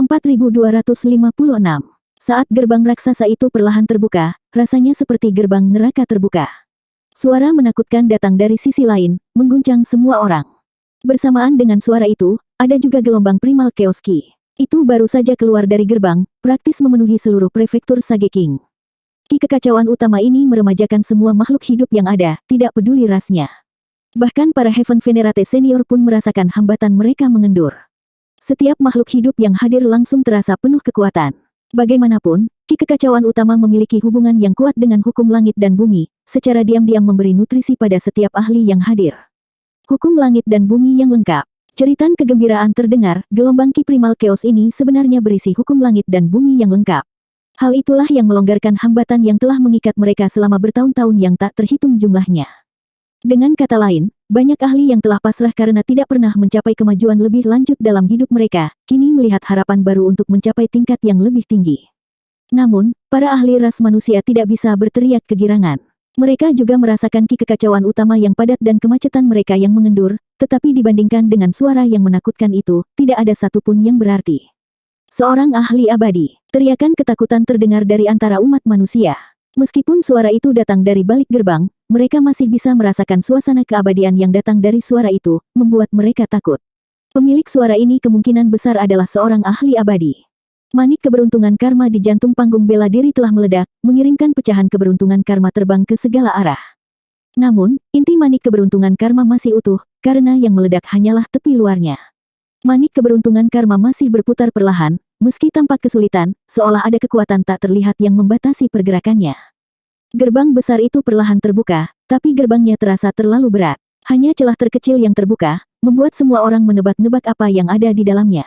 4256. Saat gerbang raksasa itu perlahan terbuka, rasanya seperti gerbang neraka terbuka. Suara menakutkan datang dari sisi lain, mengguncang semua orang. Bersamaan dengan suara itu, ada juga gelombang primal chaos ki. Itu baru saja keluar dari gerbang, praktis memenuhi seluruh prefektur Sage King. Ki kekacauan utama ini meremajakan semua makhluk hidup yang ada, tidak peduli rasnya. Bahkan para Heaven Venerate senior pun merasakan hambatan mereka mengendur. Setiap makhluk hidup yang hadir langsung terasa penuh kekuatan. Bagaimanapun, Ki kekacauan utama memiliki hubungan yang kuat dengan hukum langit dan bumi, secara diam-diam memberi nutrisi pada setiap ahli yang hadir. Hukum langit dan bumi yang lengkap. Ceritan kegembiraan terdengar, gelombang Ki primal chaos ini sebenarnya berisi hukum langit dan bumi yang lengkap. Hal itulah yang melonggarkan hambatan yang telah mengikat mereka selama bertahun-tahun yang tak terhitung jumlahnya. Dengan kata lain, banyak ahli yang telah pasrah karena tidak pernah mencapai kemajuan lebih lanjut dalam hidup mereka, kini melihat harapan baru untuk mencapai tingkat yang lebih tinggi. Namun, para ahli ras manusia tidak bisa berteriak kegirangan. Mereka juga merasakan ki kekacauan utama yang padat dan kemacetan mereka yang mengendur, tetapi dibandingkan dengan suara yang menakutkan itu, tidak ada satupun yang berarti. Seorang ahli abadi, teriakan ketakutan terdengar dari antara umat manusia. Meskipun suara itu datang dari balik gerbang, mereka masih bisa merasakan suasana keabadian yang datang dari suara itu, membuat mereka takut. Pemilik suara ini kemungkinan besar adalah seorang ahli abadi. Manik keberuntungan karma di jantung panggung bela diri telah meledak, mengirimkan pecahan keberuntungan karma terbang ke segala arah. Namun, inti manik keberuntungan karma masih utuh, karena yang meledak hanyalah tepi luarnya. Manik keberuntungan karma masih berputar perlahan, meski tampak kesulitan, seolah ada kekuatan tak terlihat yang membatasi pergerakannya. Gerbang besar itu perlahan terbuka, tapi gerbangnya terasa terlalu berat. Hanya celah terkecil yang terbuka, membuat semua orang menebak-nebak apa yang ada di dalamnya.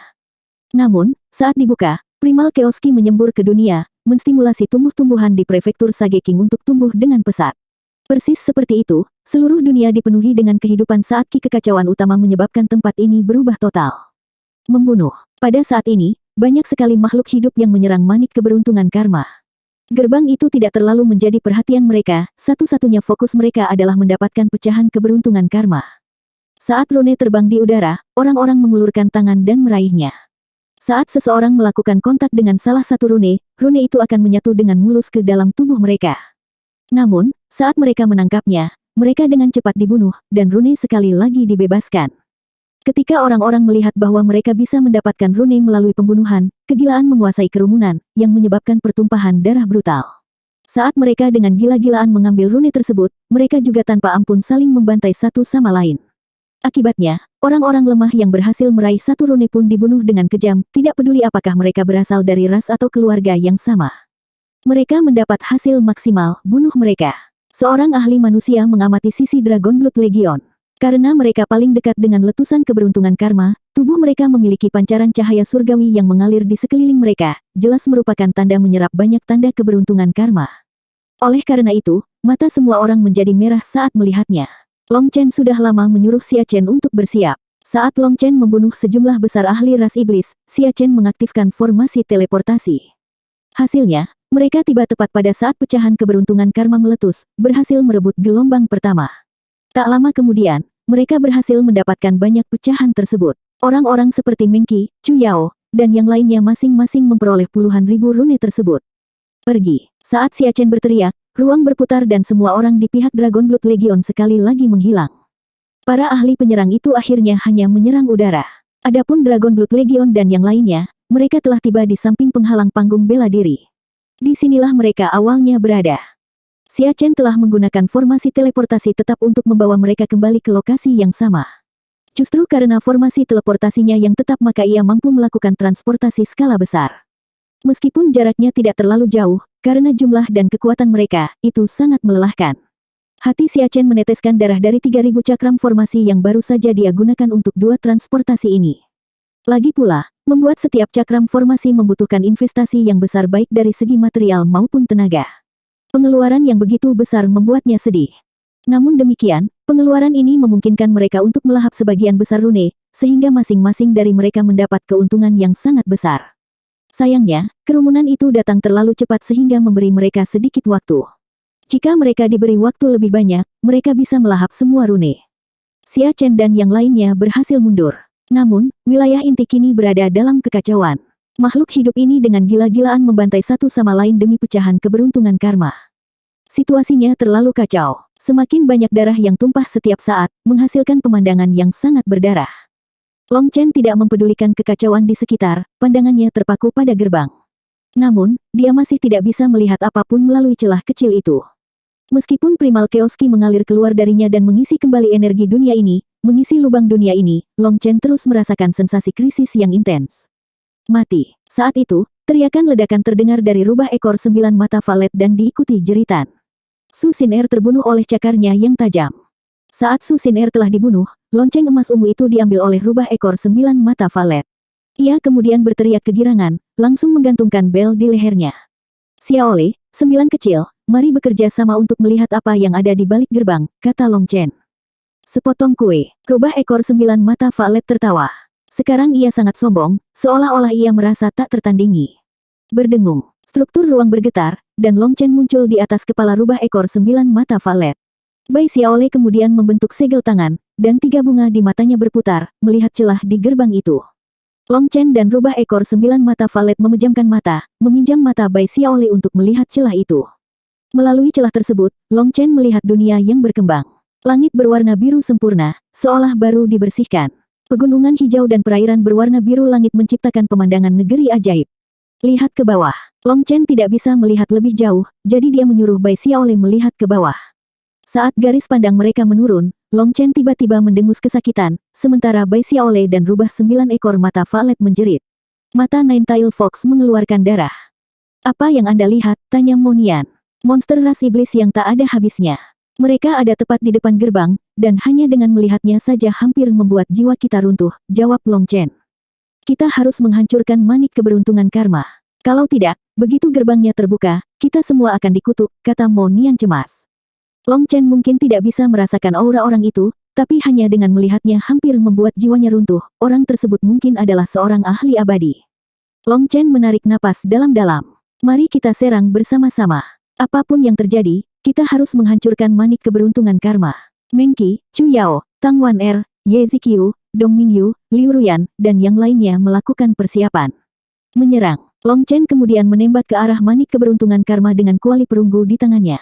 Namun, saat dibuka, primal chaos ki menyembur ke dunia, menstimulasi tumbuh-tumbuhan di prefektur Sage King untuk tumbuh dengan pesat. Persis seperti itu, seluruh dunia dipenuhi dengan kehidupan saat ki kekacauan utama menyebabkan tempat ini berubah total. Membunuh. Pada saat ini, banyak sekali makhluk hidup yang menyerang manik keberuntungan karma. Gerbang itu tidak terlalu menjadi perhatian mereka, satu-satunya fokus mereka adalah mendapatkan pecahan keberuntungan karma. Saat rune terbang di udara, orang-orang mengulurkan tangan dan meraihnya. Saat seseorang melakukan kontak dengan salah satu rune itu akan menyatu dengan mulus ke dalam tubuh mereka. Namun, saat mereka menangkapnya, mereka dengan cepat dibunuh, dan rune sekali lagi dibebaskan. Ketika orang-orang melihat bahwa mereka bisa mendapatkan rune melalui pembunuhan, kegilaan menguasai kerumunan, yang menyebabkan pertumpahan darah brutal. Saat mereka dengan gila-gilaan mengambil rune tersebut, mereka juga tanpa ampun saling membantai satu sama lain. Akibatnya, orang-orang lemah yang berhasil meraih satu rune pun dibunuh dengan kejam, tidak peduli apakah mereka berasal dari ras atau keluarga yang sama. Mereka mendapat hasil maksimal, bunuh mereka. Seorang ahli manusia mengamati sisi Dragon Blood Legion. Karena mereka paling dekat dengan letusan keberuntungan karma, tubuh mereka memiliki pancaran cahaya surgawi yang mengalir di sekeliling mereka, jelas merupakan tanda menyerap banyak tanda keberuntungan karma. Oleh karena itu, mata semua orang menjadi merah saat melihatnya. Long Chen sudah lama menyuruh Xia Chen untuk bersiap. Saat Long Chen membunuh sejumlah besar ahli ras iblis, Xia Chen mengaktifkan formasi teleportasi. Hasilnya, mereka tiba tepat pada saat pecahan keberuntungan karma meletus, berhasil merebut gelombang pertama. Tak lama kemudian, mereka berhasil mendapatkan banyak pecahan tersebut. Orang-orang seperti Meng Qi, Chu Yao, dan yang lainnya masing-masing memperoleh puluhan ribu rune tersebut. Pergi. Saat Xia Chen berteriak, ruang berputar dan semua orang di pihak Dragon Blood Legion sekali lagi menghilang. Para ahli penyerang itu akhirnya hanya menyerang udara. Adapun Dragon Blood Legion dan yang lainnya, mereka telah tiba di samping penghalang panggung bela diri. Disinilah mereka awalnya berada. Xia Chen telah menggunakan formasi teleportasi tetap untuk membawa mereka kembali ke lokasi yang sama. Justru karena formasi teleportasinya yang tetap maka ia mampu melakukan transportasi skala besar. Meskipun jaraknya tidak terlalu jauh, karena jumlah dan kekuatan mereka, itu sangat melelahkan. Hati Xia Chen meneteskan darah dari 3000 cakram formasi yang baru saja dia gunakan untuk dua transportasi ini. Lagi pula, membuat setiap cakram formasi membutuhkan investasi yang besar baik dari segi material maupun tenaga. Pengeluaran yang begitu besar membuatnya sedih. Namun demikian, pengeluaran ini memungkinkan mereka untuk melahap sebagian besar rune, sehingga masing-masing dari mereka mendapat keuntungan yang sangat besar. Sayangnya, kerumunan itu datang terlalu cepat sehingga memberi mereka sedikit waktu. Jika mereka diberi waktu lebih banyak, mereka bisa melahap semua rune. Xia Chen dan yang lainnya berhasil mundur. Namun, wilayah inti kini berada dalam kekacauan. Makhluk hidup ini dengan gila-gilaan membantai satu sama lain demi pecahan keberuntungan karma. Situasinya terlalu kacau. Semakin banyak darah yang tumpah setiap saat, menghasilkan pemandangan yang sangat berdarah. Long Chen tidak mempedulikan kekacauan di sekitar, pandangannya terpaku pada gerbang. Namun, dia masih tidak bisa melihat apapun melalui celah kecil itu. Meskipun primal chaos ki mengalir keluar darinya dan mengisi kembali energi dunia ini, mengisi lubang dunia ini, Long Chen terus merasakan sensasi krisis yang intens. Mati. Saat itu, teriakan ledakan terdengar dari rubah ekor 9 mata valet dan diikuti jeritan. Su Xin Er terbunuh oleh cakarnya yang tajam. Saat Su Xin Er telah dibunuh, lonceng emas ungu itu diambil oleh rubah ekor 9 mata valet. Ia kemudian berteriak kegirangan, langsung menggantungkan bel di lehernya. Xiaole, 9 kecil, mari bekerja sama untuk melihat apa yang ada di balik gerbang, kata Long Chen. Sepotong kue, rubah ekor 9 mata valet tertawa. Sekarang ia sangat sombong, seolah-olah ia merasa tak tertandingi. Berdengung, struktur ruang bergetar, dan Long Chen muncul di atas kepala rubah ekor 9 mata valet. Bai Xiaole kemudian membentuk segel tangan, dan 3 bunga di matanya berputar, melihat celah di gerbang itu. Long Chen dan rubah ekor 9 mata valet memejamkan mata, meminjam mata Bai Xiaole untuk melihat celah itu. Melalui celah tersebut, Long Chen melihat dunia yang berkembang. Langit berwarna biru sempurna, seolah baru dibersihkan. Pegunungan hijau dan perairan berwarna biru langit menciptakan pemandangan negeri ajaib. Lihat ke bawah. Long Chen tidak bisa melihat lebih jauh, jadi dia menyuruh Bai Xiaole melihat ke bawah. Saat garis pandang mereka menurun, Long Chen tiba-tiba mendengus kesakitan, sementara Bai Xiaole dan rubah 9 ekor mata valet menjerit. Mata Nine-Tailed Fox mengeluarkan darah. Apa yang Anda lihat? Tanya Mo Nian. Monster ras iblis yang tak ada habisnya. Mereka ada tepat di depan gerbang, dan hanya dengan melihatnya saja hampir membuat jiwa kita runtuh, jawab Long Chen. Kita harus menghancurkan manik keberuntungan karma. Kalau tidak, begitu gerbangnya terbuka, kita semua akan dikutuk, kata Mo Nian cemas. Long Chen mungkin tidak bisa merasakan aura orang itu, tapi hanya dengan melihatnya hampir membuat jiwanya runtuh. Orang tersebut mungkin adalah seorang ahli abadi. Long Chen menarik napas dalam-dalam. Mari kita serang bersama-sama. Apapun yang terjadi, kita harus menghancurkan manik keberuntungan karma. Meng Qi, Chu Yao, Tang Wan Er, Ye Ziqiu, Dong Mingyu, Liu Ruyan, dan yang lainnya melakukan persiapan. Menyerang. Long Chen kemudian menembak ke arah manik keberuntungan karma dengan kuali perunggu di tangannya.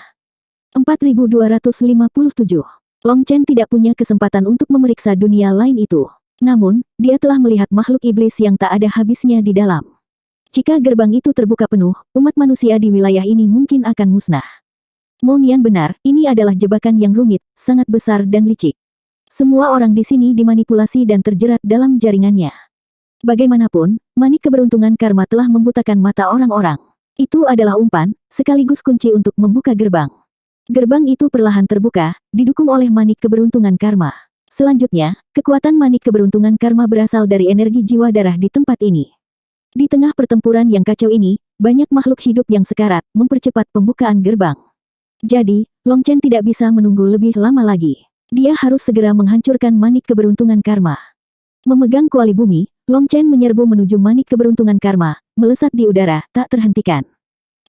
4257. Long Chen tidak punya kesempatan untuk memeriksa dunia lain itu. Namun, dia telah melihat makhluk iblis yang tak ada habisnya di dalam. Jika gerbang itu terbuka penuh, umat manusia di wilayah ini mungkin akan musnah. Mo Nian benar, ini adalah jebakan yang rumit, sangat besar dan licik. Semua orang di sini dimanipulasi dan terjerat dalam jaringannya. Bagaimanapun, manik keberuntungan karma telah membutakan mata orang-orang. Itu adalah umpan, sekaligus kunci untuk membuka gerbang. Gerbang itu perlahan terbuka, didukung oleh manik keberuntungan karma. Selanjutnya, kekuatan manik keberuntungan karma berasal dari energi jiwa darah di tempat ini. Di tengah pertempuran yang kacau ini, banyak makhluk hidup yang sekarat, mempercepat pembukaan gerbang. Jadi, Long Chen tidak bisa menunggu lebih lama lagi. Dia harus segera menghancurkan manik keberuntungan karma. Memegang kuali bumi, Long Chen menyerbu menuju manik keberuntungan karma, melesat di udara, tak terhentikan.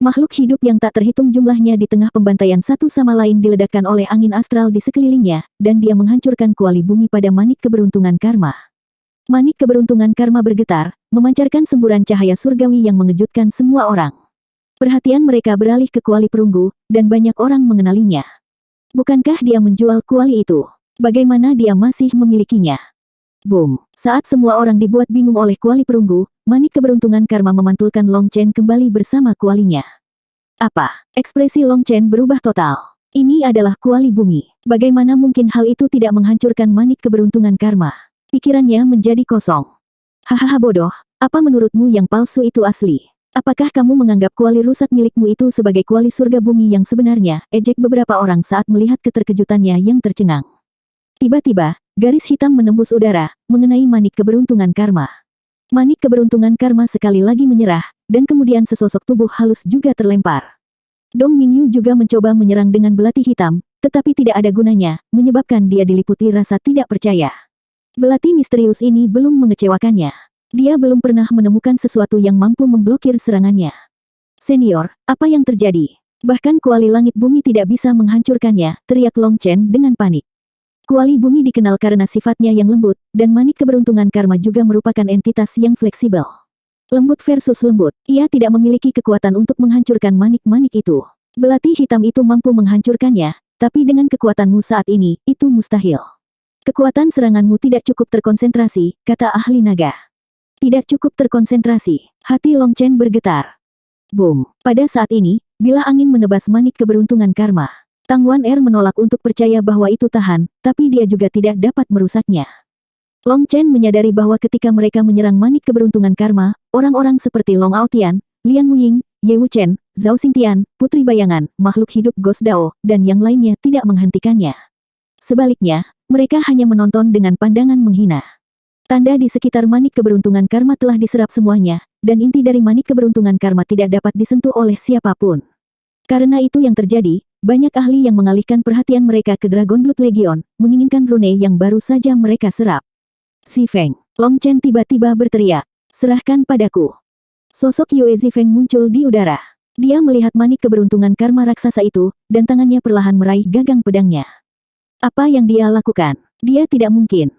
Makhluk hidup yang tak terhitung jumlahnya di tengah pembantaian satu sama lain diledakkan oleh angin astral di sekelilingnya, dan dia menghancurkan kuali bumi pada manik keberuntungan karma. Manik keberuntungan karma bergetar, memancarkan semburan cahaya surgawi yang mengejutkan semua orang. Perhatian mereka beralih ke kuali perunggu, dan banyak orang mengenalinya. Bukankah dia menjual kuali itu? Bagaimana dia masih memilikinya? Boom! Saat semua orang dibuat bingung oleh kuali perunggu, manik keberuntungan karma memantulkan Long Chen kembali bersama kualinya. Apa? Ekspresi Long Chen berubah total. Ini adalah kuali bumi. Bagaimana mungkin hal itu tidak menghancurkan manik keberuntungan karma? Pikirannya menjadi kosong. Hahaha bodoh, apa menurutmu yang palsu itu asli? Apakah kamu menganggap kuali rusak milikmu itu sebagai kuali surga bumi yang sebenarnya? Ejek beberapa orang saat melihat keterkejutannya yang tercengang. Tiba-tiba, garis hitam menembus udara, mengenai manik keberuntungan karma. Manik keberuntungan karma sekali lagi menyerah, dan kemudian sesosok tubuh halus juga terlempar. Dong Mingyu juga mencoba menyerang dengan belati hitam, tetapi tidak ada gunanya, menyebabkan dia diliputi rasa tidak percaya. Belati misterius ini belum mengecewakannya. Dia belum pernah menemukan sesuatu yang mampu memblokir serangannya. Senior, apa yang terjadi? Bahkan kuali langit bumi tidak bisa menghancurkannya, teriak Long Chen dengan panik. Kuali bumi dikenal karena sifatnya yang lembut, dan manik keberuntungan karma juga merupakan entitas yang fleksibel. Lembut versus lembut, ia tidak memiliki kekuatan untuk menghancurkan manik-manik itu. Belati hitam itu mampu menghancurkannya, tapi dengan kekuatanmu saat ini, itu mustahil. Kekuatan seranganmu tidak cukup terkonsentrasi, kata ahli naga. Tidak cukup terkonsentrasi, hati Long Chen bergetar. Boom, pada saat ini, bila angin menebas manik keberuntungan karma. Tang Wan Er menolak untuk percaya bahwa itu tahan, tapi dia juga tidak dapat merusaknya. Long Chen menyadari bahwa ketika mereka menyerang manik keberuntungan karma, orang-orang seperti Long Aotian, Lian Wuying, Ye Wuchen, Zhao Xingtian, Putri Bayangan, makhluk hidup Ghost Dao, dan yang lainnya tidak menghentikannya. Sebaliknya, mereka hanya menonton dengan pandangan menghina. Tanda di sekitar manik keberuntungan karma telah diserap semuanya, dan inti dari manik keberuntungan karma tidak dapat disentuh oleh siapapun. Karena itu yang terjadi, banyak ahli yang mengalihkan perhatian mereka ke Dragon Blood Legion, menginginkan rune yang baru saja mereka serap. Si Feng, Long Chen tiba-tiba berteriak, serahkan padaku. Sosok Yue Zifeng muncul di udara. Dia melihat manik keberuntungan karma raksasa itu, dan tangannya perlahan meraih gagang pedangnya. Apa yang dia lakukan? Dia tidak mungkin.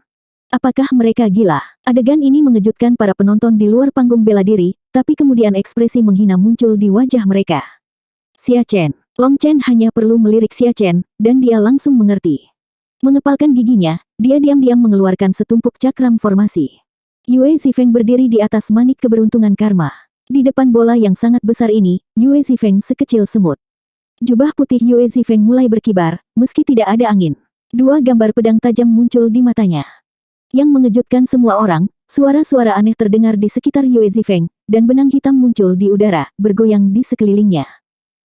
Apakah mereka gila? Adegan ini mengejutkan para penonton di luar panggung bela diri, tapi kemudian ekspresi menghina muncul di wajah mereka. Xia Chen. Long Chen hanya perlu melirik Xia Chen, dan dia langsung mengerti. Mengepalkan giginya, dia diam-diam mengeluarkan setumpuk cakram formasi. Yue Zifeng berdiri di atas manik keberuntungan karma. Di depan bola yang sangat besar ini, Yue Zifeng sekecil semut. Jubah putih Yue Zifeng mulai berkibar, meski tidak ada angin. Dua gambar pedang tajam muncul di matanya. Yang mengejutkan semua orang, suara-suara aneh terdengar di sekitar Yue Zifeng, dan benang hitam muncul di udara, bergoyang di sekelilingnya.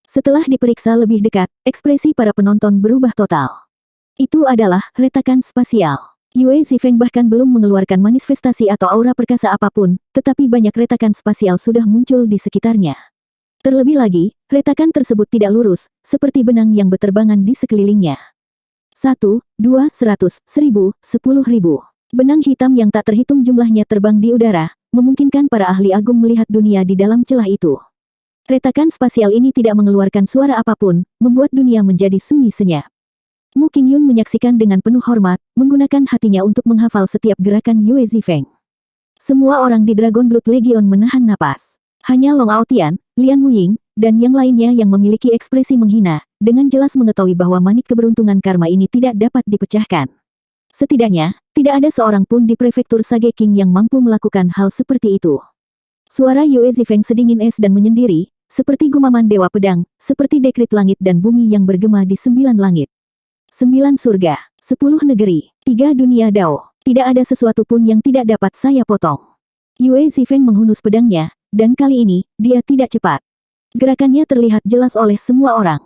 Setelah diperiksa lebih dekat, ekspresi para penonton berubah total. Itu adalah retakan spasial. Yue Zifeng bahkan belum mengeluarkan manifestasi atau aura perkasa apapun, tetapi banyak retakan spasial sudah muncul di sekitarnya. Terlebih lagi, retakan tersebut tidak lurus, seperti benang yang berterbangan di sekelilingnya. 1, 2, 100, 1000, 10.000. Benang hitam yang tak terhitung jumlahnya terbang di udara, memungkinkan para ahli agung melihat dunia di dalam celah itu. Retakan spasial ini tidak mengeluarkan suara apapun, membuat dunia menjadi sunyi senyap. Mu Qingyun menyaksikan dengan penuh hormat, menggunakan hatinya untuk menghafal setiap gerakan Yue Zifeng. Semua orang di Dragon Blood Legion menahan napas. Hanya Long Aotian, Lian Wuying, dan yang lainnya yang memiliki ekspresi menghina, dengan jelas mengetahui bahwa manik keberuntungan karma ini tidak dapat dipecahkan. Setidaknya, tidak ada seorang pun di prefektur Sage King yang mampu melakukan hal seperti itu. Suara Yue Zifeng sedingin es dan menyendiri, seperti gumaman Dewa Pedang, seperti dekrit langit dan bumi yang bergema di 9 langit. 9 surga, 10 negeri, 3 dunia Dao. Tidak ada sesuatu pun yang tidak dapat saya potong. Yue Zifeng menghunus pedangnya, dan kali ini, dia tidak cepat. Gerakannya terlihat jelas oleh semua orang.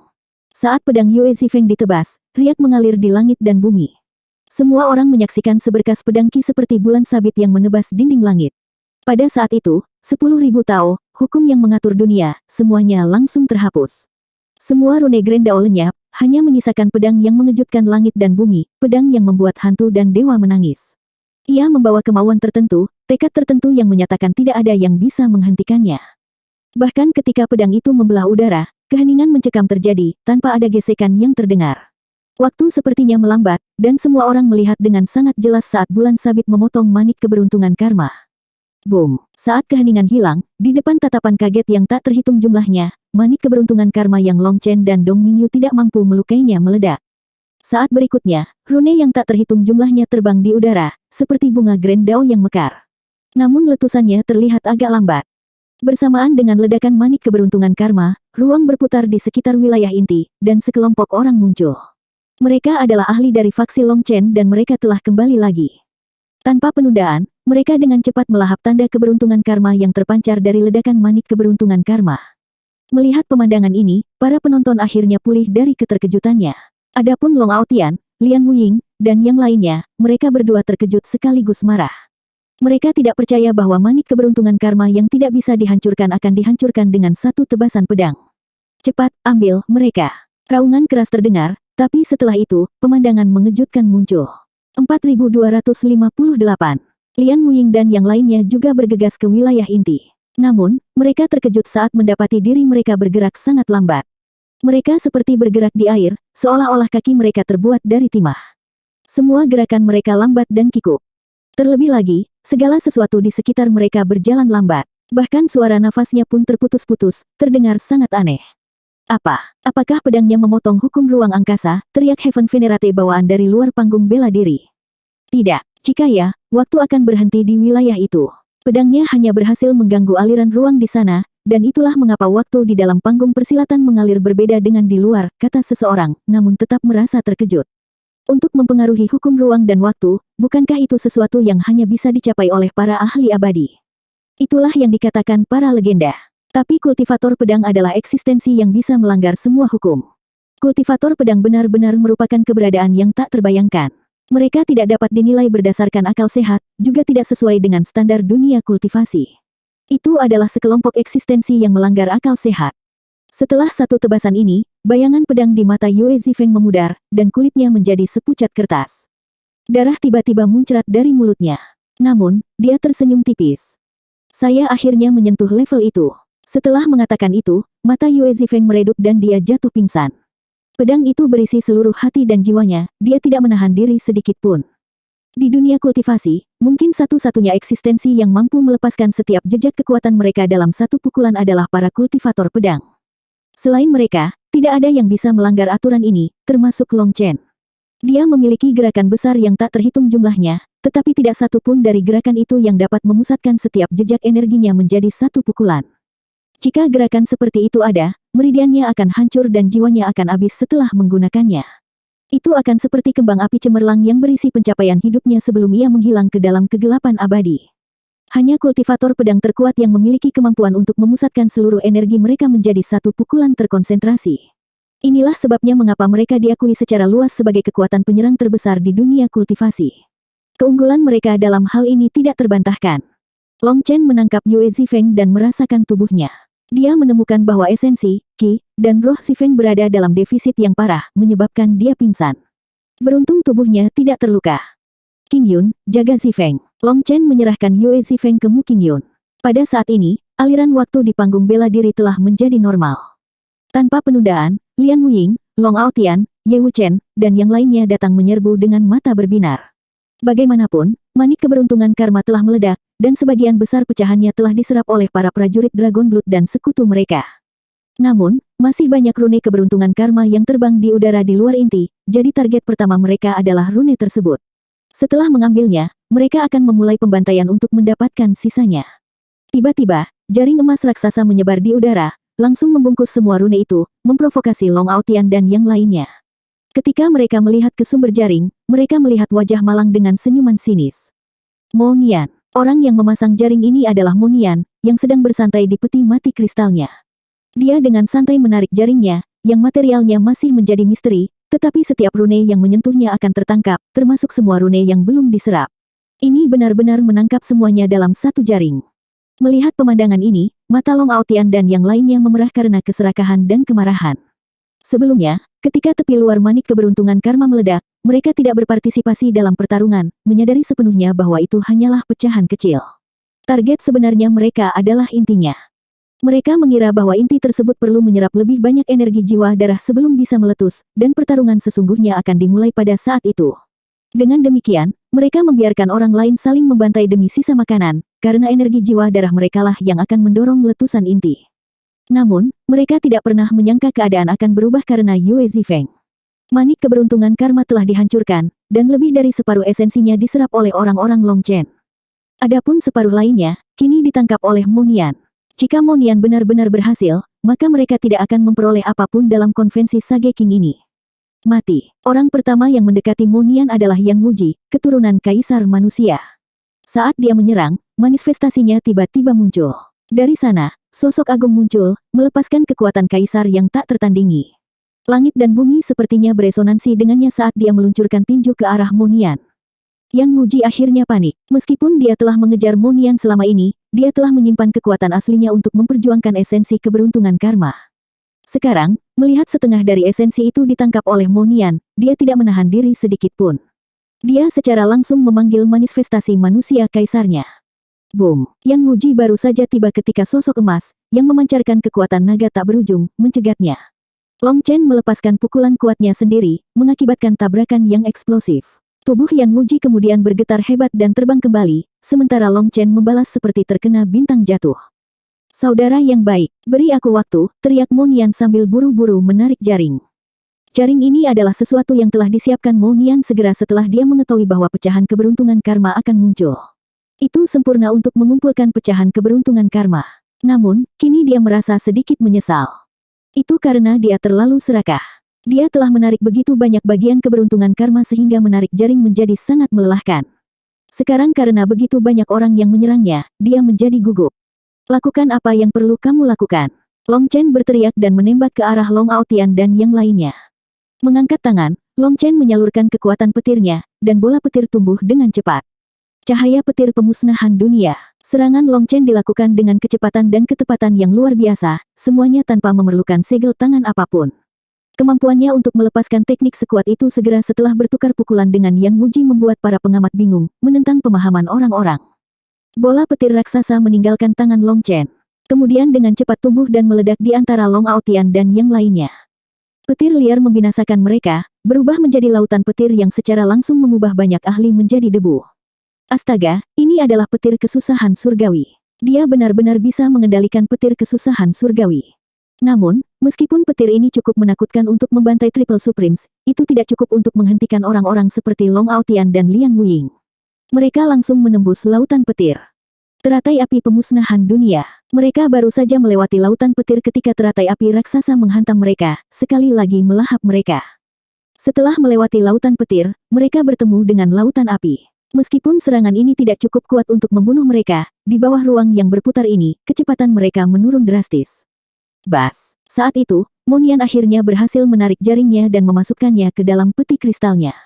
Saat pedang Yue Zifeng ditebas, riak mengalir di langit dan bumi. Semua orang menyaksikan seberkas pedang Qi seperti bulan sabit yang menebas dinding langit. Pada saat itu, 10.000 Tao, hukum yang mengatur dunia, semuanya langsung terhapus. Semua rune Grand Dao lenyap, hanya menyisakan pedang yang mengejutkan langit dan bumi, pedang yang membuat hantu dan dewa menangis. Ia membawa kemauan tertentu, tekad tertentu yang menyatakan tidak ada yang bisa menghentikannya. Bahkan ketika pedang itu membelah udara, keheningan mencekam terjadi, tanpa ada gesekan yang terdengar. Waktu sepertinya melambat, dan semua orang melihat dengan sangat jelas saat bulan sabit memotong manik keberuntungan karma. Boom! Saat keheningan hilang, di depan tatapan kaget yang tak terhitung jumlahnya, manik keberuntungan karma yang Long Chen dan Dong Mingyu tidak mampu melukainya meledak. Saat berikutnya, rune yang tak terhitung jumlahnya terbang di udara, seperti bunga Grand Dao yang mekar. Namun letusannya terlihat agak lambat. Bersamaan dengan ledakan manik keberuntungan karma, ruang berputar di sekitar wilayah inti, dan sekelompok orang muncul. Mereka adalah ahli dari faksi Long Chen dan mereka telah kembali lagi. Tanpa penundaan, mereka dengan cepat melahap tanda keberuntungan karma yang terpancar dari ledakan manik keberuntungan karma. Melihat pemandangan ini, para penonton akhirnya pulih dari keterkejutannya. Adapun Long Aotian, Lian Wuying, dan yang lainnya, mereka berdua terkejut sekaligus marah. Mereka tidak percaya bahwa manik keberuntungan karma yang tidak bisa dihancurkan akan dihancurkan dengan satu tebasan pedang. Cepat, ambil mereka. Raungan keras terdengar, tapi setelah itu, pemandangan mengejutkan muncul. 4258. Lian Wuying dan yang lainnya juga bergegas ke wilayah inti. Namun, mereka terkejut saat mendapati diri mereka bergerak sangat lambat. Mereka seperti bergerak di air, seolah-olah kaki mereka terbuat dari timah. Semua gerakan mereka lambat dan kikuk. Terlebih lagi, segala sesuatu di sekitar mereka berjalan lambat. Bahkan suara nafasnya pun terputus-putus, terdengar sangat aneh. Apakah pedangnya memotong hukum ruang angkasa? Teriak Heaven Venerate bawaan dari luar panggung bela diri. Tidak, jika ya, waktu akan berhenti di wilayah itu. Pedangnya hanya berhasil mengganggu aliran ruang di sana, dan itulah mengapa waktu di dalam panggung persilatan mengalir berbeda dengan di luar, kata seseorang, namun tetap merasa terkejut. Untuk mempengaruhi hukum ruang dan waktu, bukankah itu sesuatu yang hanya bisa dicapai oleh para ahli abadi? Itulah yang dikatakan para legenda. Tapi kultivator pedang adalah eksistensi yang bisa melanggar semua hukum. Kultivator pedang benar-benar merupakan keberadaan yang tak terbayangkan. Mereka tidak dapat dinilai berdasarkan akal sehat, juga tidak sesuai dengan standar dunia kultivasi. Itu adalah sekelompok eksistensi yang melanggar akal sehat. Setelah satu tebasan ini, bayangan pedang di mata Yue Zifeng memudar, dan kulitnya menjadi sepucat kertas. Darah tiba-tiba muncrat dari mulutnya. Namun, dia tersenyum tipis. Saya akhirnya menyentuh level itu. Setelah mengatakan itu, mata Yue Zifeng meredup dan dia jatuh pingsan. Pedang itu berisi seluruh hati dan jiwanya, dia tidak menahan diri sedikit pun. Di dunia kultivasi, mungkin satu-satunya eksistensi yang mampu melepaskan setiap jejak kekuatan mereka dalam satu pukulan adalah para kultivator pedang. Selain mereka, tidak ada yang bisa melanggar aturan ini, termasuk Long Chen. Dia memiliki gerakan besar yang tak terhitung jumlahnya, tetapi tidak satu pun dari gerakan itu yang dapat memusatkan setiap jejak energinya menjadi satu pukulan. Jika gerakan seperti itu ada, meridiannya akan hancur dan jiwanya akan habis setelah menggunakannya. Itu akan seperti kembang api cemerlang yang berisi pencapaian hidupnya sebelum ia menghilang ke dalam kegelapan abadi. Hanya kultivator pedang terkuat yang memiliki kemampuan untuk memusatkan seluruh energi mereka menjadi satu pukulan terkonsentrasi. Inilah sebabnya mengapa mereka diakui secara luas sebagai kekuatan penyerang terbesar di dunia kultivasi. Keunggulan mereka dalam hal ini tidak terbantahkan. Long Chen menangkap Yue Zifeng dan merasakan tubuhnya. Dia menemukan bahwa esensi, Qi, dan roh Zifeng berada dalam defisit yang parah, menyebabkan dia pingsan. Beruntung tubuhnya tidak terluka. Qing Yun, jaga Zifeng. Long Chen menyerahkan Yue Zifeng ke Mu Qing Yun. Pada saat ini, aliran waktu di panggung bela diri telah menjadi normal. Tanpa penundaan, Lian Wuying, Long Aotian, Ye Wuchen, dan yang lainnya datang menyerbu dengan mata berbinar. Bagaimanapun, manik keberuntungan karma telah meledak, dan sebagian besar pecahannya telah diserap oleh para prajurit Dragon Blood dan sekutu mereka. Namun, masih banyak rune keberuntungan karma yang terbang di udara di luar inti, jadi target pertama mereka adalah rune tersebut. Setelah mengambilnya, mereka akan memulai pembantaian untuk mendapatkan sisanya. Tiba-tiba, jaring emas raksasa menyebar di udara, langsung membungkus semua rune itu, memprovokasi Long Aotian dan yang lainnya. Ketika mereka melihat ke sumber jaring, mereka melihat wajah malang dengan senyuman sinis. Mo Nian. Orang yang memasang jaring ini adalah Mo Nian, yang sedang bersantai di peti mati kristalnya. Dia dengan santai menarik jaringnya, yang materialnya masih menjadi misteri, tetapi setiap rune yang menyentuhnya akan tertangkap, termasuk semua rune yang belum diserap. Ini benar-benar menangkap semuanya dalam satu jaring. Melihat pemandangan ini, mata Long Aotian dan yang lainnya memerah karena keserakahan dan kemarahan. Sebelumnya, ketika tepi luar manik keberuntungan karma meledak, mereka tidak berpartisipasi dalam pertarungan, menyadari sepenuhnya bahwa itu hanyalah pecahan kecil. Target sebenarnya mereka adalah intinya. Mereka mengira bahwa inti tersebut perlu menyerap lebih banyak energi jiwa darah sebelum bisa meletus, dan pertarungan sesungguhnya akan dimulai pada saat itu. Dengan demikian, mereka membiarkan orang lain saling membantai demi sisa makanan, karena energi jiwa darah merekalah yang akan mendorong letusan inti. Namun, mereka tidak pernah menyangka keadaan akan berubah karena Yue Zifeng. Manik keberuntungan karma telah dihancurkan, dan lebih dari separuh esensinya diserap oleh orang-orang Long Chen. Adapun separuh lainnya, kini ditangkap oleh Mo Nian. Jika Mo Nian benar-benar berhasil, maka mereka tidak akan memperoleh apapun dalam konvensi Sage King ini. Mati. Orang pertama yang mendekati Mo Nian adalah Yan Wuji, keturunan kaisar manusia. Saat dia menyerang, manifestasinya tiba-tiba muncul. Dari sana, sosok agung muncul, melepaskan kekuatan kaisar yang tak tertandingi. Langit dan bumi sepertinya beresonansi dengannya saat dia meluncurkan tinju ke arah Mo Nian. Yan Wuji akhirnya panik. Meskipun dia telah mengejar Mo Nian selama ini, dia telah menyimpan kekuatan aslinya untuk memperjuangkan esensi keberuntungan karma. Sekarang, melihat setengah dari esensi itu ditangkap oleh Mo Nian, dia tidak menahan diri sedikit pun. Dia secara langsung memanggil manifestasi manusia kaisarnya. Boom! Yan Wuji baru saja tiba ketika sosok emas, yang memancarkan kekuatan naga tak berujung, mencegatnya. Long Chen melepaskan pukulan kuatnya sendiri, mengakibatkan tabrakan yang eksplosif. Tubuh Yan Wuji kemudian bergetar hebat dan terbang kembali, sementara Long Chen membalas seperti terkena bintang jatuh. Saudara yang baik, beri aku waktu, teriak Mo Nian sambil buru-buru menarik jaring. Jaring ini adalah sesuatu yang telah disiapkan Mo Nian segera setelah dia mengetahui bahwa pecahan keberuntungan karma akan muncul. Itu sempurna untuk mengumpulkan pecahan keberuntungan karma. Namun, kini dia merasa sedikit menyesal. Itu karena dia terlalu serakah. Dia telah menarik begitu banyak bagian keberuntungan karma sehingga menarik jaring menjadi sangat melelahkan. Sekarang karena begitu banyak orang yang menyerangnya, dia menjadi gugup. Lakukan apa yang perlu kamu lakukan. Long Chen berteriak dan menembak ke arah Long Aotian dan yang lainnya. Mengangkat tangan, Long Chen menyalurkan kekuatan petirnya, dan bola petir tumbuh dengan cepat. Cahaya petir pemusnahan dunia. Serangan Long Chen dilakukan dengan kecepatan dan ketepatan yang luar biasa, semuanya tanpa memerlukan segel tangan apapun. Kemampuannya untuk melepaskan teknik sekuat itu segera setelah bertukar pukulan dengan Yan Wuji membuat para pengamat bingung, menentang pemahaman orang-orang. Bola petir raksasa meninggalkan tangan Long Chen. Kemudian dengan cepat tumbuh dan meledak di antara Long Aotian dan yang lainnya. Petir liar membinasakan mereka, berubah menjadi lautan petir yang secara langsung mengubah banyak ahli menjadi debu. Astaga, ini adalah petir kesusahan surgawi. Dia benar-benar bisa mengendalikan petir kesusahan surgawi. Namun, meskipun petir ini cukup menakutkan untuk membantai Triple Supremes, itu tidak cukup untuk menghentikan orang-orang seperti Long Aotian dan Lian Wuying. Mereka langsung menembus lautan petir. Teratai api pemusnahan dunia. Mereka baru saja melewati lautan petir ketika teratai api raksasa menghantam mereka, sekali lagi melahap mereka. Setelah melewati lautan petir, mereka bertemu dengan lautan api. Meskipun serangan ini tidak cukup kuat untuk membunuh mereka, di bawah ruang yang berputar ini, kecepatan mereka menurun drastis. Bas. Saat itu, Mo Nian akhirnya berhasil menarik jaringnya dan memasukkannya ke dalam peti kristalnya.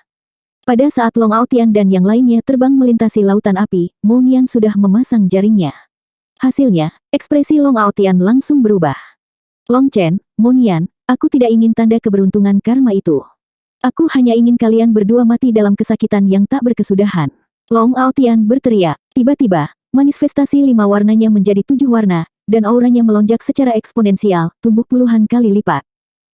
Pada saat Long Aotian dan yang lainnya terbang melintasi lautan api, Mo Nian sudah memasang jaringnya. Hasilnya, ekspresi Long Aotian langsung berubah. Long Chen, Mo Nian, aku tidak ingin tanda keberuntungan karma itu. Aku hanya ingin kalian berdua mati dalam kesakitan yang tak berkesudahan. Long Aotian berteriak. Tiba-tiba, manifestasi 5 warnanya menjadi 7 warna, dan auranya melonjak secara eksponensial, tumbuh puluhan kali lipat.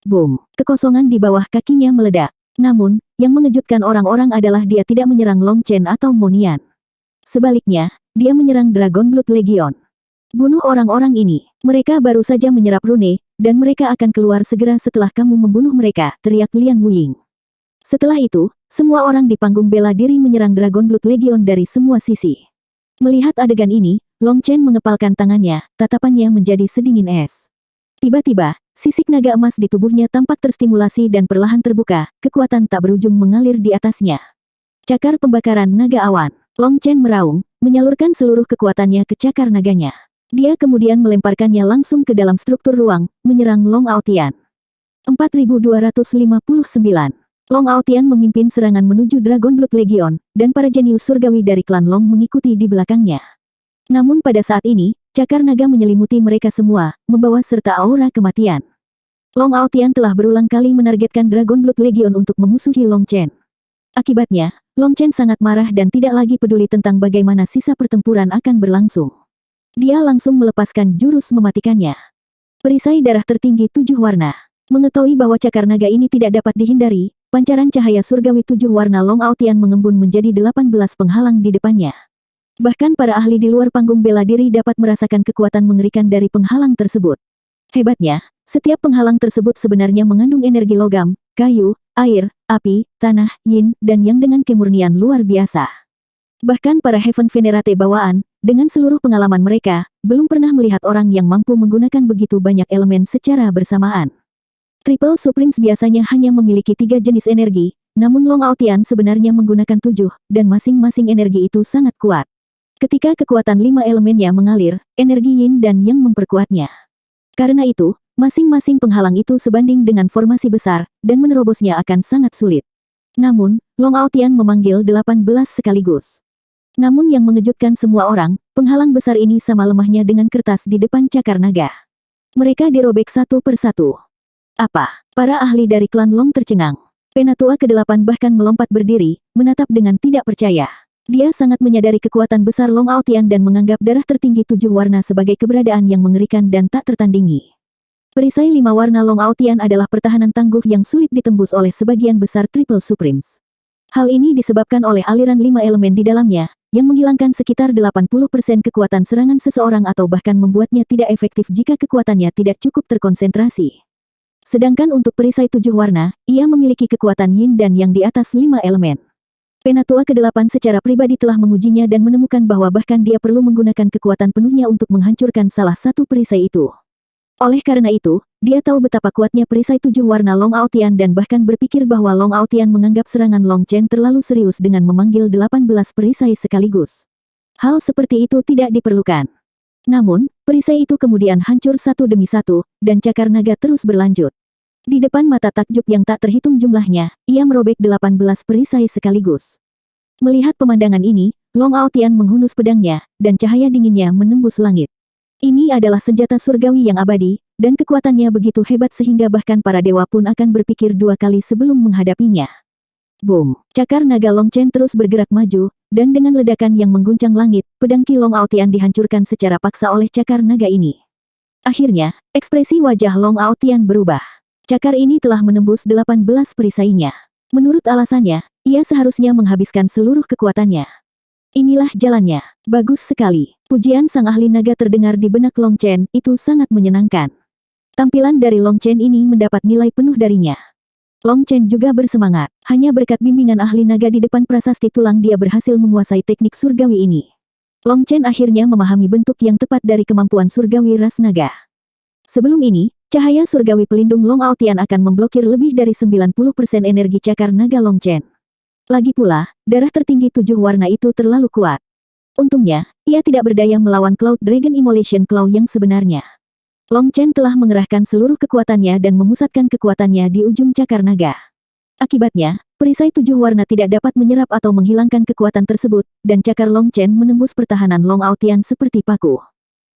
Boom! Kekosongan di bawah kakinya meledak. Namun, yang mengejutkan orang-orang adalah dia tidak menyerang Long Chen atau Mo Nian. Sebaliknya, dia menyerang Dragon Blood Legion. Bunuh orang-orang ini. Mereka baru saja menyerap rune, dan mereka akan keluar segera setelah kamu membunuh mereka, teriak Lian Wuying. Setelah itu, semua orang di panggung bela diri menyerang Dragon Blood Legion dari semua sisi. Melihat adegan ini, Long Chen mengepalkan tangannya, tatapannya menjadi sedingin es. Tiba-tiba, sisik naga emas di tubuhnya tampak terstimulasi dan perlahan terbuka, kekuatan tak berujung mengalir di atasnya. Cakar pembakaran naga awan. Long Chen meraung, menyalurkan seluruh kekuatannya ke cakar naganya. Dia kemudian melemparkannya langsung ke dalam struktur ruang, menyerang Long Aotian. 4259. Long Aotian memimpin serangan menuju Dragon Blood Legion, dan para jenius surgawi dari klan Long mengikuti di belakangnya. Namun pada saat ini, cakar naga menyelimuti mereka semua, membawa serta aura kematian. Long Aotian telah berulang kali menargetkan Dragon Blood Legion untuk memusuhi Long Chen. Akibatnya, Long Chen sangat marah dan tidak lagi peduli tentang bagaimana sisa pertempuran akan berlangsung. Dia langsung melepaskan jurus mematikannya. Perisai darah tertinggi 7 warna. Mengetahui bahwa cakar naga ini tidak dapat dihindari, pancaran cahaya surgawi 7 warna Long Aotian mengembun menjadi 18 penghalang di depannya. Bahkan para ahli di luar panggung bela diri dapat merasakan kekuatan mengerikan dari penghalang tersebut. Hebatnya, setiap penghalang tersebut sebenarnya mengandung energi logam, kayu, air, api, tanah, yin, dan yang dengan kemurnian luar biasa. Bahkan para Heaven Venerate bawaan, dengan seluruh pengalaman mereka, belum pernah melihat orang yang mampu menggunakan begitu banyak elemen secara bersamaan. Triple Supremes biasanya hanya memiliki 3 jenis energi, namun Long Aotian sebenarnya menggunakan 7, dan masing-masing energi itu sangat kuat. Ketika kekuatan 5 elemennya mengalir, energi yin dan yang memperkuatnya. Karena itu, masing-masing penghalang itu sebanding dengan formasi besar, dan menerobosnya akan sangat sulit. Namun, Long Aotian memanggil 18 sekaligus. Namun yang mengejutkan semua orang, penghalang besar ini sama lemahnya dengan kertas di depan cakar naga. Mereka dirobek satu persatu. Apa? Para ahli dari klan Long tercengang. Penatua ke-8 bahkan melompat berdiri, menatap dengan tidak percaya. Dia sangat menyadari kekuatan besar Long Aotian dan menganggap darah tertinggi 7 warna sebagai keberadaan yang mengerikan dan tak tertandingi. Perisai 5 warna Long Aotian adalah pertahanan tangguh yang sulit ditembus oleh sebagian besar Triple Supremes. Hal ini disebabkan oleh aliran 5 elemen di dalamnya, yang menghilangkan sekitar 80% kekuatan serangan seseorang atau bahkan membuatnya tidak efektif jika kekuatannya tidak cukup terkonsentrasi. Sedangkan untuk perisai 7 warna, ia memiliki kekuatan yin dan yang di atas 5 elemen. Penatua ke-8 secara pribadi telah mengujinya dan menemukan bahwa bahkan dia perlu menggunakan kekuatan penuhnya untuk menghancurkan salah satu perisai itu. Oleh karena itu, dia tahu betapa kuatnya perisai 7 warna Long Aotian dan bahkan berpikir bahwa Long Aotian menganggap serangan Long Chen terlalu serius dengan memanggil 18 perisai sekaligus. Hal seperti itu tidak diperlukan. Namun, perisai itu kemudian hancur satu demi satu, dan cakar naga terus berlanjut. Di depan mata takjub yang tak terhitung jumlahnya, ia merobek 18 perisai sekaligus. Melihat pemandangan ini, Long Aotian menghunus pedangnya, dan cahaya dinginnya menembus langit. Ini adalah senjata surgawi yang abadi, dan kekuatannya begitu hebat sehingga bahkan para dewa pun akan berpikir dua kali sebelum menghadapinya. Boom! Cakar naga Long Chen terus bergerak maju, dan dengan ledakan yang mengguncang langit, pedang Ki Long Aotian dihancurkan secara paksa oleh cakar naga ini. Akhirnya, ekspresi wajah Long Aotian berubah. Cakar ini telah menembus 18 perisainya. Menurut alasannya, ia seharusnya menghabiskan seluruh kekuatannya. Inilah jalannya. Bagus sekali. Pujian sang ahli naga terdengar di benak Long Chen, itu sangat menyenangkan. Tampilan dari Long Chen ini mendapat nilai penuh darinya. Long Chen juga bersemangat. Hanya berkat bimbingan ahli naga di depan prasasti tulang dia berhasil menguasai teknik surgawi ini. Long Chen akhirnya memahami bentuk yang tepat dari kemampuan surgawi ras naga. Sebelum ini, cahaya surgawi pelindung Long Aotian akan memblokir lebih dari 90% energi cakar naga Long Chen. Lagi pula, darah tertinggi 7 warna itu terlalu kuat. Untungnya, ia tidak berdaya melawan Cloud Dragon Immolation Claw yang sebenarnya. Long Chen telah mengerahkan seluruh kekuatannya dan memusatkan kekuatannya di ujung cakar naga. Akibatnya, perisai 7 warna tidak dapat menyerap atau menghilangkan kekuatan tersebut, dan cakar Long Chen menembus pertahanan Long Aotian seperti paku.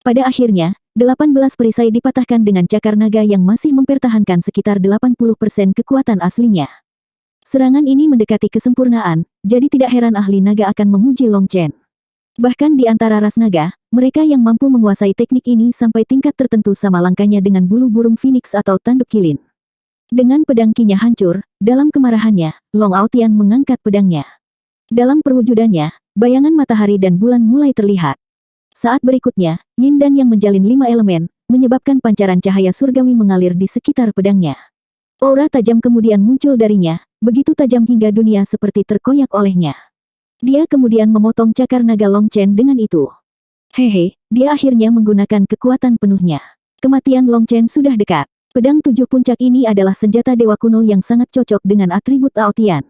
Pada akhirnya, 18 perisai dipatahkan dengan cakar naga yang masih mempertahankan sekitar 80% kekuatan aslinya. Serangan ini mendekati kesempurnaan, jadi tidak heran ahli naga akan memuji Long Chen. Bahkan di antara ras naga, mereka yang mampu menguasai teknik ini sampai tingkat tertentu sama langkahnya dengan bulu burung phoenix atau tanduk kilin. Dengan pedang Ki-nya hancur, dalam kemarahannya, Long Aotian mengangkat pedangnya. Dalam perwujudannya, bayangan matahari dan bulan mulai terlihat. Saat berikutnya, Yin dan Yang menjalin 5 elemen, menyebabkan pancaran cahaya surgawi mengalir di sekitar pedangnya. Aura tajam kemudian muncul darinya, begitu tajam hingga dunia seperti terkoyak olehnya. Dia kemudian memotong cakar naga Long Chen dengan itu. Hehe, dia akhirnya menggunakan kekuatan penuhnya. Kematian Long Chen sudah dekat. Pedang 7 puncak ini adalah senjata dewa kuno yang sangat cocok dengan atribut Aotian.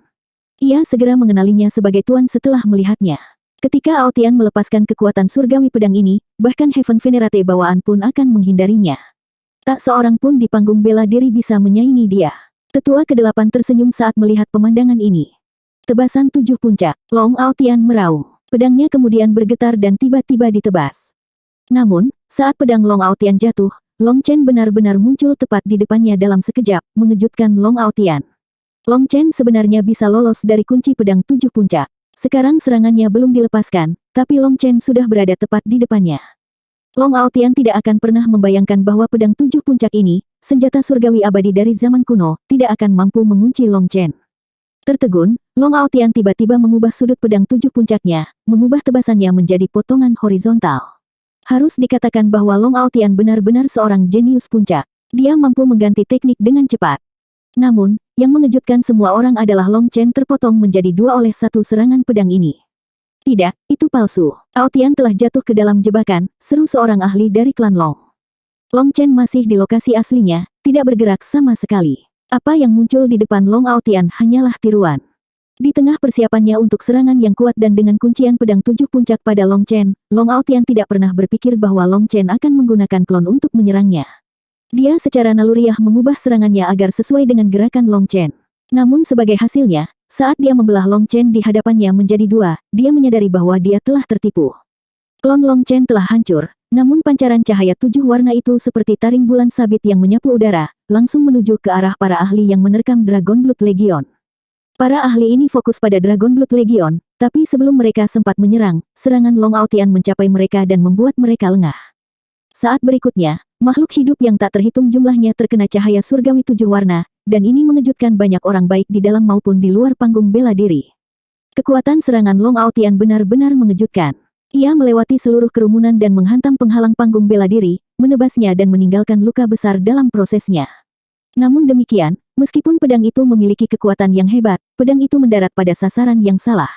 Ia segera mengenalinya sebagai tuan setelah melihatnya. Ketika Aotian melepaskan kekuatan surgawi pedang ini, bahkan Heaven Venerate bawaan pun akan menghindarinya. Tak seorang pun di panggung bela diri bisa menyaingi dia. Tetua ke-8 tersenyum saat melihat pemandangan ini. Tebasan 7 puncak, Long Aotian meraung. Pedangnya kemudian bergetar dan tiba-tiba ditebas. Namun, saat pedang Long Aotian jatuh, Long Chen benar-benar muncul tepat di depannya dalam sekejap, mengejutkan Long Aotian. Long Chen sebenarnya bisa lolos dari kunci pedang 7 puncak. Sekarang serangannya belum dilepaskan, tapi Long Chen sudah berada tepat di depannya. Long Aotian tidak akan pernah membayangkan bahwa pedang 7 puncak ini, senjata surgawi abadi dari zaman kuno, tidak akan mampu mengunci Long Chen. Tertegun, Long Aotian tiba-tiba mengubah sudut pedang 7 puncaknya, mengubah tebasannya menjadi potongan horizontal. Harus dikatakan bahwa Long Aotian benar-benar seorang jenius puncak. Dia mampu mengganti teknik dengan cepat. Namun, yang mengejutkan semua orang adalah Long Chen terpotong menjadi 2 oleh satu serangan pedang ini. Tidak, itu palsu. Aotian telah jatuh ke dalam jebakan, seru seorang ahli dari klan Long. Long Chen masih di lokasi aslinya, tidak bergerak sama sekali. Apa yang muncul di depan Long Aotian hanyalah tiruan. Di tengah persiapannya untuk serangan yang kuat dan dengan kuncian pedang 7 puncak pada Long Chen, Long Aotian tidak pernah berpikir bahwa Long Chen akan menggunakan klon untuk menyerangnya. Dia secara naluriah mengubah serangannya agar sesuai dengan gerakan Long Chen. Namun sebagai hasilnya, saat dia membelah Long Chen di hadapannya menjadi 2, dia menyadari bahwa dia telah tertipu. Klon Long Chen telah hancur, namun pancaran cahaya 7 warna itu seperti taring bulan sabit yang menyapu udara, langsung menuju ke arah para ahli yang menerkam Dragon Blood Legion. Para ahli ini fokus pada Dragon Blood Legion, tapi sebelum mereka sempat menyerang, serangan Long Aotian mencapai mereka dan membuat mereka lengah. Saat berikutnya, makhluk hidup yang tak terhitung jumlahnya terkena cahaya surgawi 7 warna, dan ini mengejutkan banyak orang baik di dalam maupun di luar panggung bela diri. Kekuatan serangan Long Aotian benar-benar mengejutkan. Ia melewati seluruh kerumunan dan menghantam penghalang panggung bela diri, menebasnya dan meninggalkan luka besar dalam prosesnya. Namun demikian, meskipun pedang itu memiliki kekuatan yang hebat, pedang itu mendarat pada sasaran yang salah.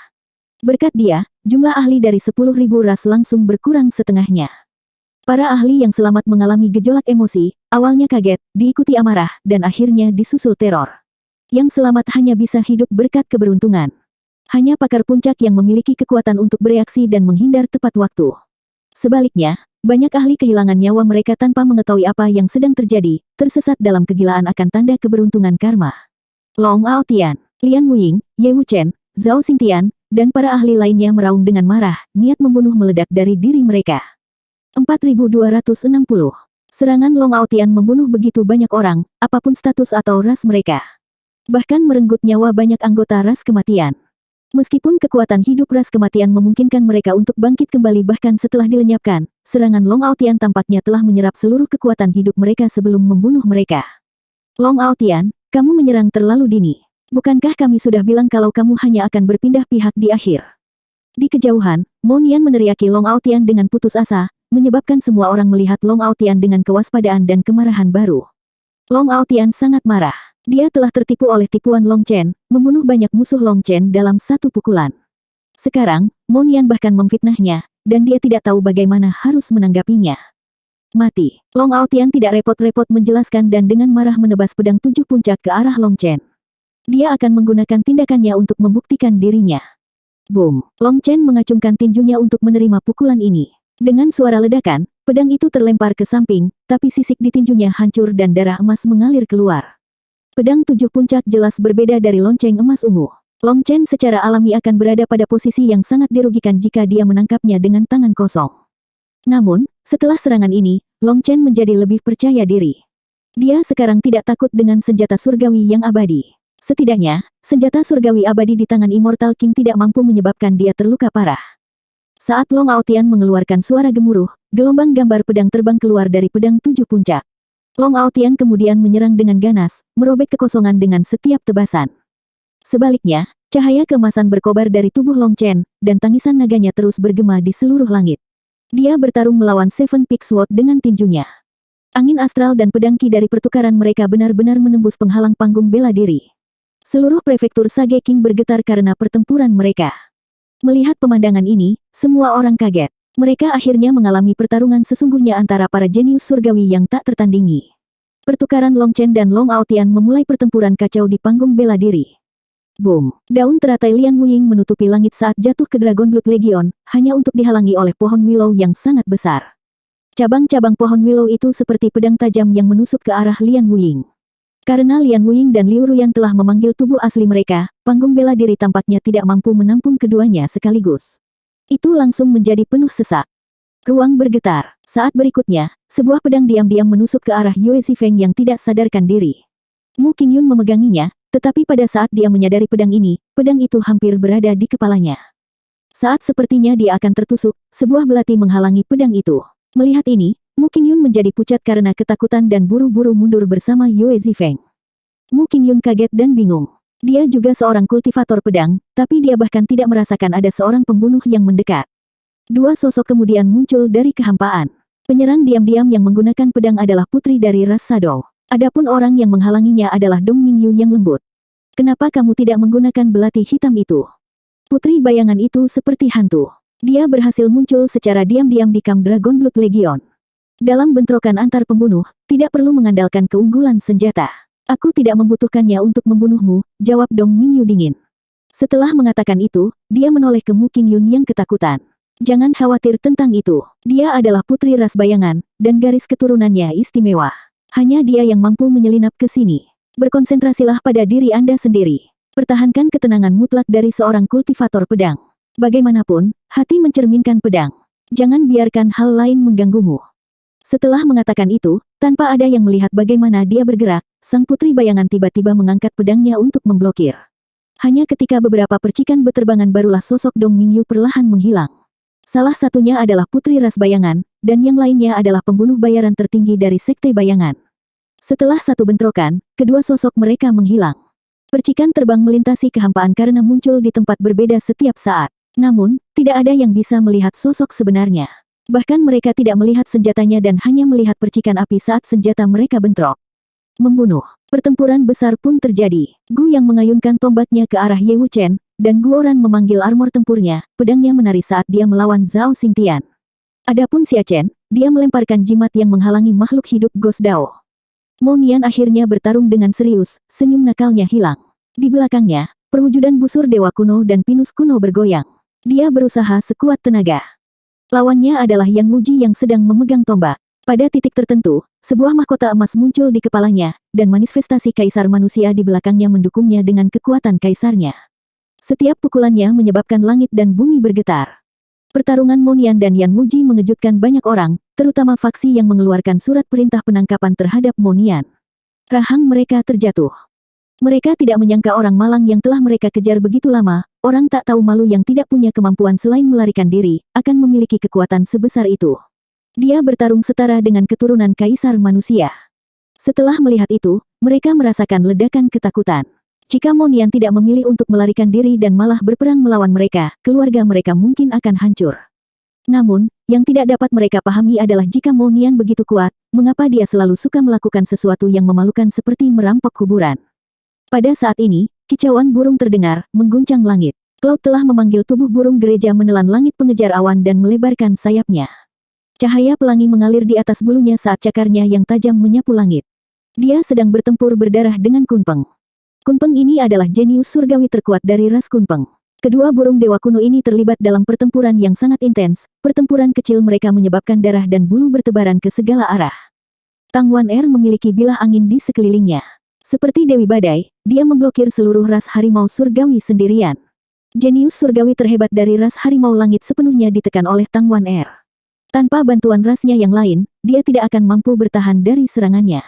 Berkat dia, jumlah ahli dari 10.000 ras langsung berkurang setengahnya. Para ahli yang selamat mengalami gejolak emosi, awalnya kaget, diikuti amarah, dan akhirnya disusul teror. Yang selamat hanya bisa hidup berkat keberuntungan. Hanya pakar puncak yang memiliki kekuatan untuk bereaksi dan menghindar tepat waktu. Sebaliknya, banyak ahli kehilangan nyawa mereka tanpa mengetahui apa yang sedang terjadi, tersesat dalam kegilaan akan tanda keberuntungan karma. Long Aotian, Lian Wuying, Ye Wuchen, Zhao Xingtian, dan para ahli lainnya meraung dengan marah, niat membunuh meledak dari diri mereka. 4260. Serangan Long Aotian membunuh begitu banyak orang, apapun status atau ras mereka. Bahkan merenggut nyawa banyak anggota ras kematian. Meskipun kekuatan hidup ras kematian memungkinkan mereka untuk bangkit kembali bahkan setelah dilenyapkan, serangan Long Aotian tampaknya telah menyerap seluruh kekuatan hidup mereka sebelum membunuh mereka. Long Aotian, kamu menyerang terlalu dini. Bukankah kami sudah bilang kalau kamu hanya akan berpindah pihak di akhir? Di kejauhan, Mo Nian meneriaki Long Aotian dengan putus asa, menyebabkan semua orang melihat Long Aotian dengan kewaspadaan dan kemarahan baru. Long Aotian sangat marah. Dia telah tertipu oleh tipuan Long Chen, membunuh banyak musuh Long Chen dalam satu pukulan. Sekarang, Mo Nian bahkan memfitnahnya, dan dia tidak tahu bagaimana harus menanggapinya. Mati. Long Aotian tidak repot-repot menjelaskan dan dengan marah menebas pedang 7 puncak ke arah Long Chen. Dia akan menggunakan tindakannya untuk membuktikan dirinya. Boom. Long Chen mengacungkan tinjunya untuk menerima pukulan ini. Dengan suara ledakan, pedang itu terlempar ke samping, tapi sisik di tinjunya hancur dan darah emas mengalir keluar. Pedang 7 puncak jelas berbeda dari lonceng emas ungu. Long Chen secara alami akan berada pada posisi yang sangat dirugikan jika dia menangkapnya dengan tangan kosong. Namun, setelah serangan ini, Long Chen menjadi lebih percaya diri. Dia sekarang tidak takut dengan senjata surgawi yang abadi. Setidaknya, senjata surgawi abadi di tangan Immortal King tidak mampu menyebabkan dia terluka parah. Saat Long Aotian mengeluarkan suara gemuruh, gelombang gambar pedang terbang keluar dari pedang 7 puncak. Long Aotian kemudian menyerang dengan ganas, merobek kekosongan dengan setiap tebasan. Sebaliknya, cahaya keemasan berkobar dari tubuh Long Chen, dan tangisan naganya terus bergema di seluruh langit. Dia bertarung melawan Seven Peak Sword dengan tinjunya. Angin astral dan pedang ki dari pertukaran mereka benar-benar menembus penghalang panggung bela diri. Seluruh prefektur Sage King bergetar karena pertempuran mereka. Melihat pemandangan ini, semua orang kaget. Mereka akhirnya mengalami pertarungan sesungguhnya antara para jenius surgawi yang tak tertandingi. Pertukaran Long Chen dan Long Aotian memulai pertempuran kacau di panggung bela diri. Boom! Daun teratai Lian Wuying menutupi langit saat jatuh ke Dragon Blood Legion, hanya untuk dihalangi oleh pohon willow yang sangat besar. Cabang-cabang pohon willow itu seperti pedang tajam yang menusuk ke arah Lian Wuying. Karena Lian Wuying dan Liu Ruyan telah memanggil tubuh asli mereka, panggung bela diri tampaknya tidak mampu menampung keduanya sekaligus. Itu langsung menjadi penuh sesak. Ruang bergetar. Saat berikutnya, sebuah pedang diam-diam menusuk ke arah Yue Zifeng yang tidak sadarkan diri. Mu Qingyun memeganginya, tetapi pada saat dia menyadari pedang ini, pedang itu hampir berada di kepalanya. Saat sepertinya dia akan tertusuk, sebuah belati menghalangi pedang itu. Melihat ini, Mu Qingyun menjadi pucat karena ketakutan dan buru-buru mundur bersama Yue Zifeng. Mu Qingyun kaget dan bingung. Dia juga seorang kultivator pedang, tapi dia bahkan tidak merasakan ada seorang pembunuh yang mendekat. Dua sosok kemudian muncul dari kehampaan. Penyerang diam-diam yang menggunakan pedang adalah putri dari ras Shadow. Adapun orang yang menghalanginya adalah Dong Mingyu yang lembut. Kenapa kamu tidak menggunakan belati hitam itu? Putri bayangan itu seperti hantu. Dia berhasil muncul secara diam-diam di kamp Dragon Blood Legion. Dalam bentrokan antar pembunuh, tidak perlu mengandalkan keunggulan senjata. Aku tidak membutuhkannya untuk membunuhmu, jawab Dong Mingyu dingin. Setelah mengatakan itu, dia menoleh ke Mu Qingyun yang ketakutan. Jangan khawatir tentang itu. Dia adalah putri ras bayangan, dan garis keturunannya istimewa. Hanya dia yang mampu menyelinap ke sini. Berkonsentrasilah pada diri Anda sendiri. Pertahankan ketenangan mutlak dari seorang kultivator pedang. Bagaimanapun, hati mencerminkan pedang. Jangan biarkan hal lain mengganggumu. Setelah mengatakan itu, tanpa ada yang melihat bagaimana dia bergerak, sang putri bayangan tiba-tiba mengangkat pedangnya untuk memblokir. Hanya ketika beberapa percikan beterbangan barulah sosok Dong Mingyu perlahan menghilang. Salah satunya adalah putri ras bayangan, dan yang lainnya adalah pembunuh bayaran tertinggi dari sekte bayangan. Setelah satu bentrokan, kedua sosok mereka menghilang. Percikan terbang melintasi kehampaan karena muncul di tempat berbeda setiap saat. Namun, tidak ada yang bisa melihat sosok sebenarnya. Bahkan mereka tidak melihat senjatanya dan hanya melihat percikan api saat senjata mereka bentrok. Membunuh. Pertempuran besar pun terjadi. Gu yang mengayunkan tombaknya ke arah Ye Wuchen, dan Guoran memanggil armor tempurnya, pedangnya menari saat dia melawan Zhao Xingtian. Adapun Xia Chen, dia melemparkan jimat yang menghalangi makhluk hidup Ghost Dao. Mo Nian akhirnya bertarung dengan serius, senyum nakalnya hilang. Di belakangnya, perwujudan busur dewa kuno dan pinus kuno bergoyang. Dia berusaha sekuat tenaga. Lawannya adalah Yang Wuji yang sedang memegang tombak. Pada titik tertentu, sebuah mahkota emas muncul di kepalanya, dan manifestasi kaisar manusia di belakangnya mendukungnya dengan kekuatan kaisarnya. Setiap pukulannya menyebabkan langit dan bumi bergetar. Pertarungan Mo Nian dan Yan Wuji mengejutkan banyak orang, terutama faksi yang mengeluarkan surat perintah penangkapan terhadap Mo Nian. Rahang mereka terjatuh. Mereka tidak menyangka orang malang yang telah mereka kejar begitu lama, orang tak tahu malu yang tidak punya kemampuan selain melarikan diri, akan memiliki kekuatan sebesar itu. Dia bertarung setara dengan keturunan kaisar manusia. Setelah melihat itu, mereka merasakan ledakan ketakutan. Jika Mo Nian tidak memilih untuk melarikan diri dan malah berperang melawan mereka, keluarga mereka mungkin akan hancur. Namun, yang tidak dapat mereka pahami adalah jika Mo Nian begitu kuat, mengapa dia selalu suka melakukan sesuatu yang memalukan seperti merampok kuburan. Pada saat ini, kicauan burung terdengar, mengguncang langit. Cloud telah memanggil tubuh burung gereja menelan langit pengejar awan dan melebarkan sayapnya. Cahaya pelangi mengalir di atas bulunya saat cakarnya yang tajam menyapu langit. Dia sedang bertempur berdarah dengan Kunpeng. Kunpeng ini adalah jenius surgawi terkuat dari ras Kunpeng. Kedua burung dewa kuno ini terlibat dalam pertempuran yang sangat intens. Pertempuran kecil mereka menyebabkan darah dan bulu bertebaran ke segala arah. Tang Wan-er memiliki bilah angin di sekelilingnya. Seperti Dewi Badai, dia memblokir seluruh ras harimau surgawi sendirian. Jenius surgawi terhebat dari ras harimau langit sepenuhnya ditekan oleh Tang Wan-er. Tanpa bantuan rasnya yang lain, dia tidak akan mampu bertahan dari serangannya.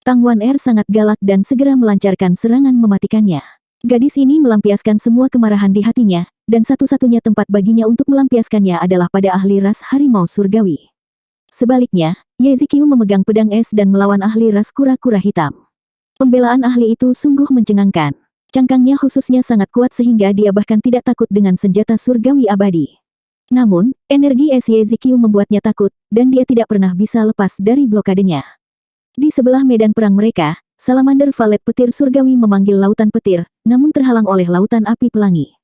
Tang Wan-er sangat galak dan segera melancarkan serangan mematikannya. Gadis ini melampiaskan semua kemarahan di hatinya, dan satu-satunya tempat baginya untuk melampiaskannya adalah pada ahli ras harimau surgawi. Sebaliknya, Ye Ziqiu memegang pedang es dan melawan ahli ras kura-kura hitam. Pembelaan ahli itu sungguh mencengangkan. Cangkangnya khususnya sangat kuat sehingga dia bahkan tidak takut dengan senjata surgawi abadi. Namun, energi es Ye Ziqiu membuatnya takut, dan dia tidak pernah bisa lepas dari blokadenya. Di sebelah medan perang mereka, Salamander Valet Petir Surgawi memanggil lautan petir, namun terhalang oleh lautan api pelangi.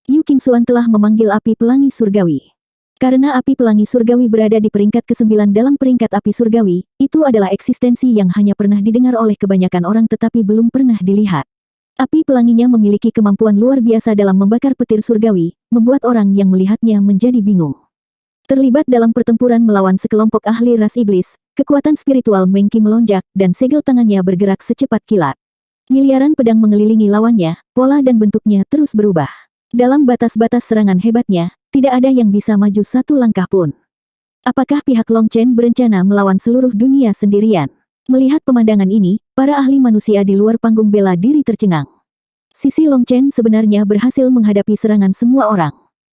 Yu Qingxuan telah memanggil api pelangi surgawi. Karena api pelangi surgawi berada di peringkat ke-9 dalam peringkat api surgawi, itu adalah eksistensi yang hanya pernah didengar oleh kebanyakan orang tetapi belum pernah dilihat. Api pelanginya memiliki kemampuan luar biasa dalam membakar petir surgawi, membuat orang yang melihatnya menjadi bingung. Terlibat dalam pertempuran melawan sekelompok ahli ras iblis, kekuatan spiritual Meng Qi melonjak, dan segel tangannya bergerak secepat kilat. Miliaran pedang mengelilingi lawannya, pola dan bentuknya terus berubah. Dalam batas-batas serangan hebatnya, tidak ada yang bisa maju satu langkah pun. Apakah pihak Long Chen berencana melawan seluruh dunia sendirian? Melihat pemandangan ini, para ahli manusia di luar panggung bela diri tercengang. Sisi Long Chen sebenarnya berhasil menghadapi serangan semua orang.